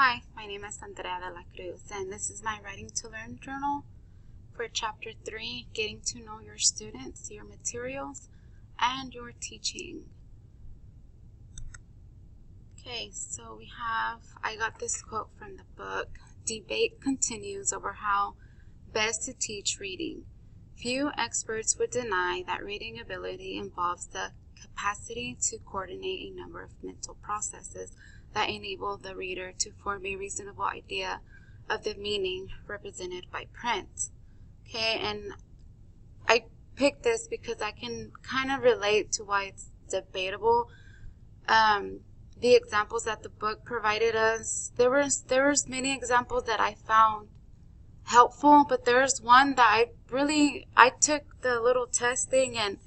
Hi, my name is Wtlj, and this is my Writing to Learn journal for Chapter 3, Getting to Know Your Students, Your Materials, and Your Teaching. Okay, so I got this quote from the book. Debate continues over how best to teach reading. Few experts would deny that reading ability involves the capacity to coordinate a number of mental processes that enable the reader to form a reasonable idea of the meaning represented by print. Okay, and I picked this because I can kind of relate to why it's debatable. The examples that the book provided us, there was many examples that I found helpful, but there's one that I took the little test thing and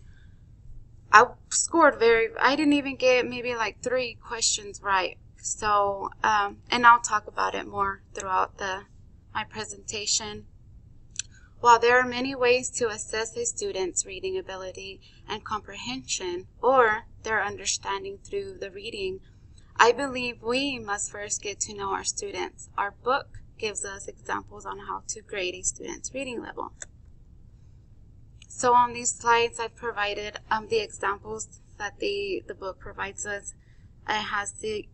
I scored I didn't even get maybe like 3 questions right. So, and I'll talk about it more throughout my presentation. While there are many ways to assess a student's reading ability and comprehension or their understanding through the reading, I believe we must first get to know our students. Our book gives us examples on how to grade a student's reading level. So on these slides, I've provided the examples that the book provides us. It has the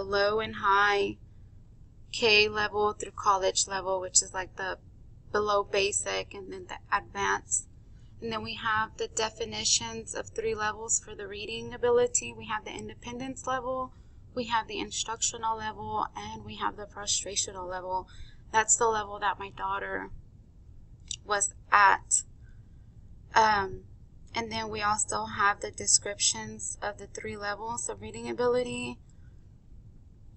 low and high K level through college level, which is like the below basic, and then the advanced. And then we have the definitions of 3 levels for the reading ability. We have the independence level, we have the instructional level, and we have the frustrational level. That's the level that my daughter was at. And then we also have the descriptions of the 3 levels of reading ability,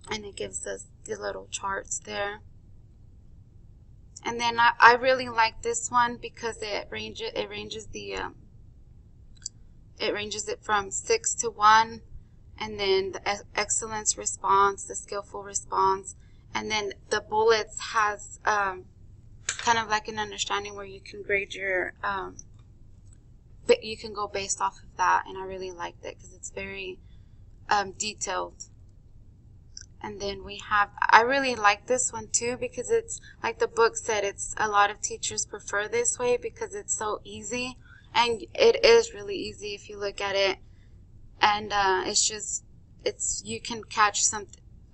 and it gives us the little charts there. And then I really like this one because it ranges it from 6 to 1, and then the excellence response, the skillful response, and then the bullets has kind of like an understanding where you can grade your but you can go based off of that, and I really liked it because it's very detailed. And then I really like this one too because it's like the book said, a lot of teachers prefer this way because it's so easy, and it is really easy if you look at it. And you can catch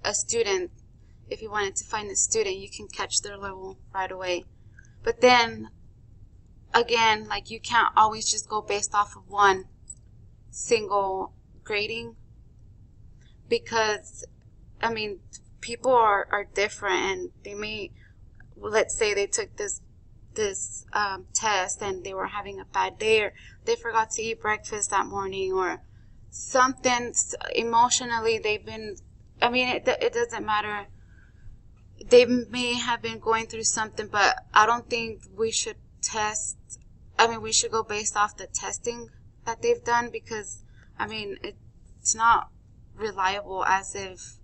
a student. If you wanted to find a student, you can catch their level right away. But then again, like, you can't always just go based off of one single grading, because I mean, people are different, and they may, let's say they took this test and they were having a bad day, or they forgot to eat breakfast that morning, or something emotionally they've been, I mean, it doesn't matter. They may have been going through something, but I don't think we should we should go based off the testing that they've done, because I mean, it's not reliable as if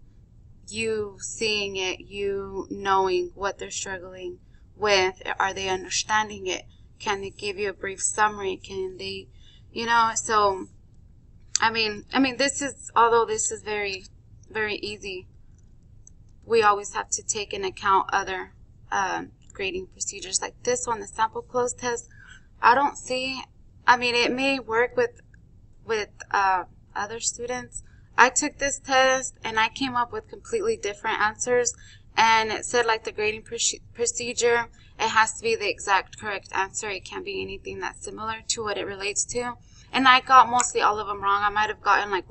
you seeing it, you knowing what they're struggling with. Are they understanding it? Can they give you a brief summary? Can they, so I mean although this is very, very easy, we always have to take into account other grading procedures like this one, the sample close test. I don't see, it may work with other students. I took this test and I came up with completely different answers, and it said, like, the grading procedure, it has to be the exact correct answer. It can't be anything that's similar to what it relates to. And I got mostly all of them wrong. I might have gotten like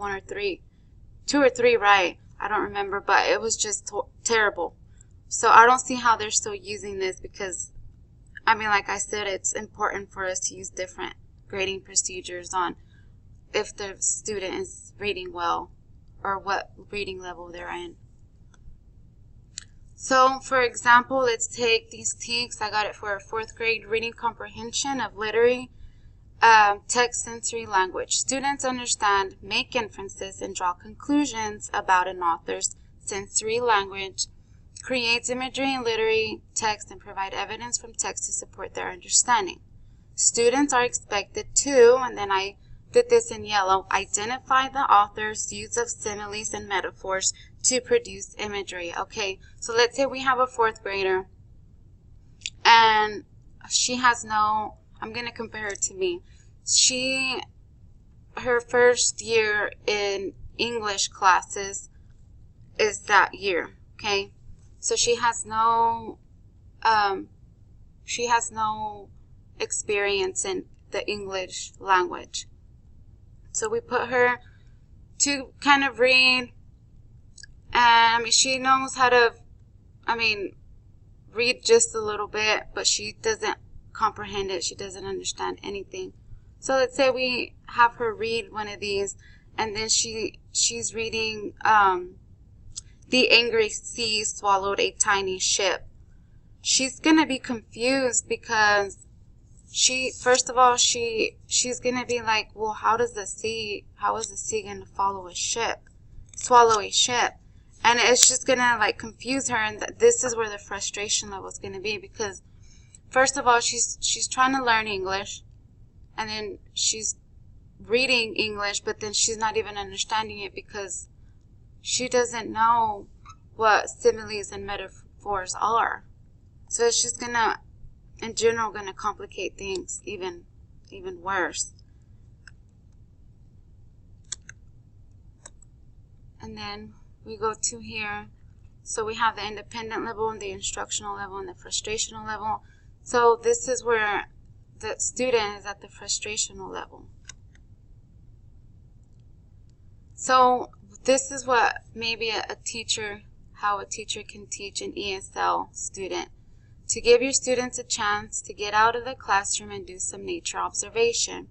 2 or 3 right. I don't remember, but it was just terrible. So I don't see how they're still using this, because like I said, it's important for us to use different grading procedures on if the student is reading well or what reading level they're in. So, for example, let's take these TEKS. I got it for a 4th grade reading comprehension of literary text sensory language. Students understand, make inferences, and draw conclusions about an author's sensory language, creates imagery in literary text, and provide evidence from text to support their understanding. Students are expected to, and then I did this in yellow, identify the author's use of similes and metaphors to produce imagery. Okay, so let's say we have a 4th grader and she has no, I'm going to compare her to me. Her first year in English classes is that year. Okay, so she has no experience in the English language. So we put her to kind of read, and she knows how to, read just a little bit, but she doesn't comprehend it. She doesn't understand anything. So let's say we have her read one of these, and then she's reading, the angry sea swallowed a tiny ship. She's gonna be confused because first of all, she's gonna be like, well, how is the sea gonna swallow a ship? And it's just gonna like confuse her, and this is where the frustration level is gonna be, because first of all, she's trying to learn English, and then she's reading English, but then she's not even understanding it because she doesn't know what similes and metaphors are. So it's just gonna, in general, gonna complicate things even worse. And then we go to here. So we have the independent level and the instructional level and the frustrational level. So this is where the student is at the frustrational level. So this is what maybe how a teacher can teach an ESL student. To give your students a chance to get out of the classroom and do some nature observation.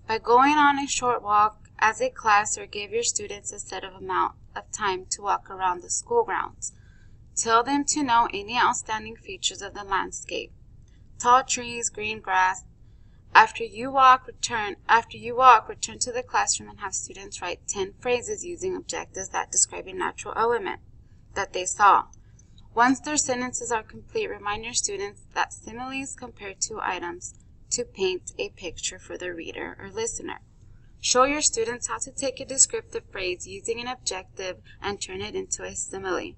By going on a short walk as a class, or give your students a set amount of time to walk around the school grounds. Tell them to know any outstanding features of the landscape. Tall trees, green grass. After you walk, return to the classroom and have students write 10 phrases using objectives that describe a natural element that they saw. Once their sentences are complete, remind your students that similes compare 2 items to paint a picture for the reader or listener. Show your students how to take a descriptive phrase using an objective and turn it into a simile.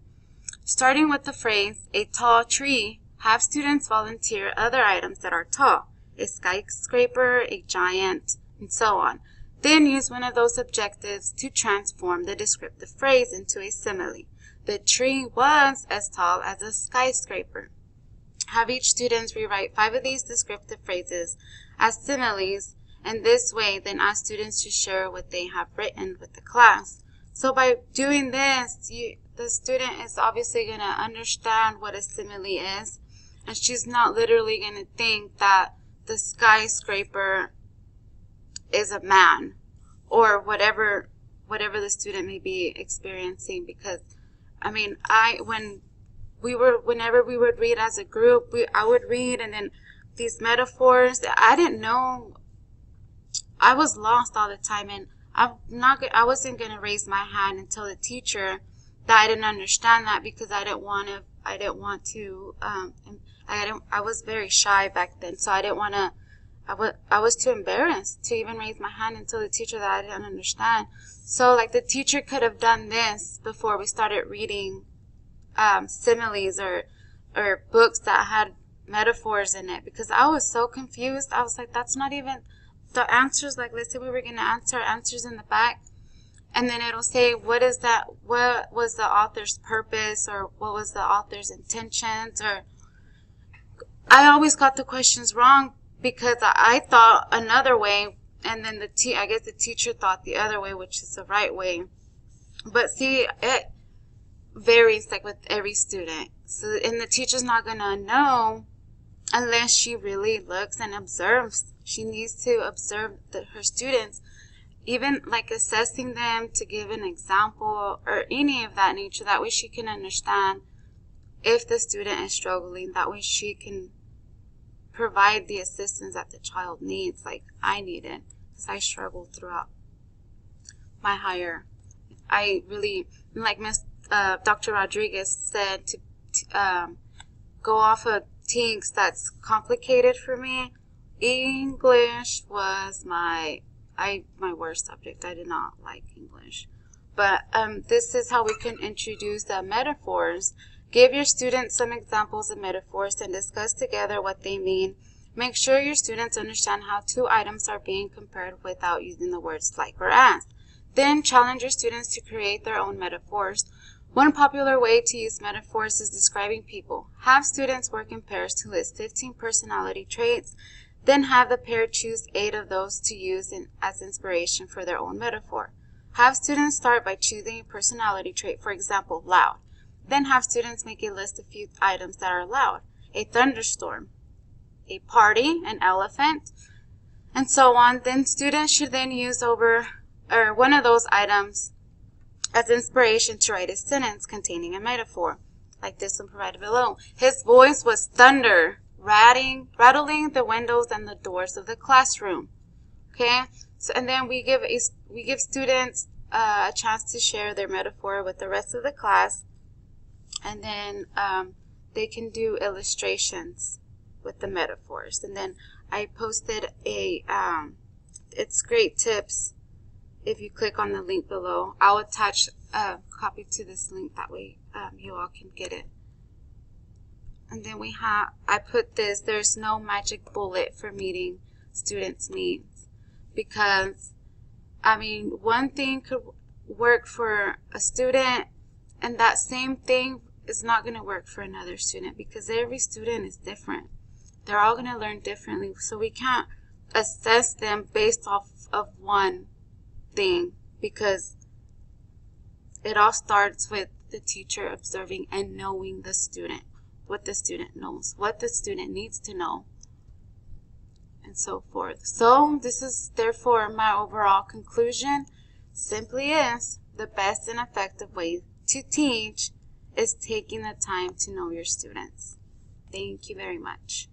Starting with the phrase, a tall tree, have students volunteer other items that are tall, a skyscraper, a giant, and so on. Then use one of those objectives to transform the descriptive phrase into a simile. The tree was as tall as a skyscraper. Have each student rewrite 5 of these descriptive phrases as similes, and this way then ask students to share what they have written with the class. So by doing this, the student is obviously going to understand what a simile is, and she's not literally going to think that the skyscraper is a man, or whatever the student may be experiencing, because whenever we would read as a group, I would read, and then these metaphors, I didn't know, I was lost all the time, and I wasn't gonna raise my hand and tell the teacher that I didn't understand that, because I was very shy back then, so I was too embarrassed to even raise my hand and tell the teacher that I didn't understand. So like the teacher could have done this before we started reading similes or books that had metaphors in it, because I was so confused. I was like, that's not even the answers. Like, let's say we were going to answer answers in the back, and then it'll say, what was the author's purpose, or what was the author's intentions, or I always got the questions wrong because I thought another way, and then I guess the teacher thought the other way, which is the right way. But see, it varies like with every student. So, and the teacher's not going to know unless she really looks and observes. She needs to observe her students, even like assessing them to give an example or any of that nature. That way she can understand if the student is struggling. That way she can provide the assistance that the child needs, like I needed, because I struggled throughout my higher. I really, like Dr. Rodriguez said, to go off of things that's complicated for me. English was my worst subject. I did not like English. But this is how we can introduce the metaphors. Give your students some examples of metaphors and discuss together what they mean. Make sure your students understand how two items are being compared without using the words like or as. Then challenge your students to create their own metaphors. One popular way to use metaphors is describing people. Have students work in pairs to list 15 personality traits. Then have the pair choose 8 of those to use as inspiration for their own metaphor. Have students start by choosing a personality trait, for example, loud. Then have students make a list of few items that are loud. A thunderstorm, a party, an elephant, and so on. Then students should then use one of those items as inspiration to write a sentence containing a metaphor, like this one provided below. His voice was thunder, rattling the windows and the doors of the classroom. Okay, so and then we give students a chance to share their metaphor with the rest of the class, and then they can do illustrations with the metaphors. And then I posted it's great tips. If you click on the link below, I'll attach a copy to this link, that way you all can get it. And then I put this, there's no magic bullet for meeting students' needs, because I mean, one thing could work for a student and that same thing is not going to work for another student, because every student is different. They're all going to learn differently, so we can't assess them based off of one thing, because it all starts with the teacher observing and knowing the student, what the student knows, what the student needs to know, and so forth. So this is therefore my overall conclusion. Simply is, the best and effective way to teach is taking the time to know your students. Thank you very much.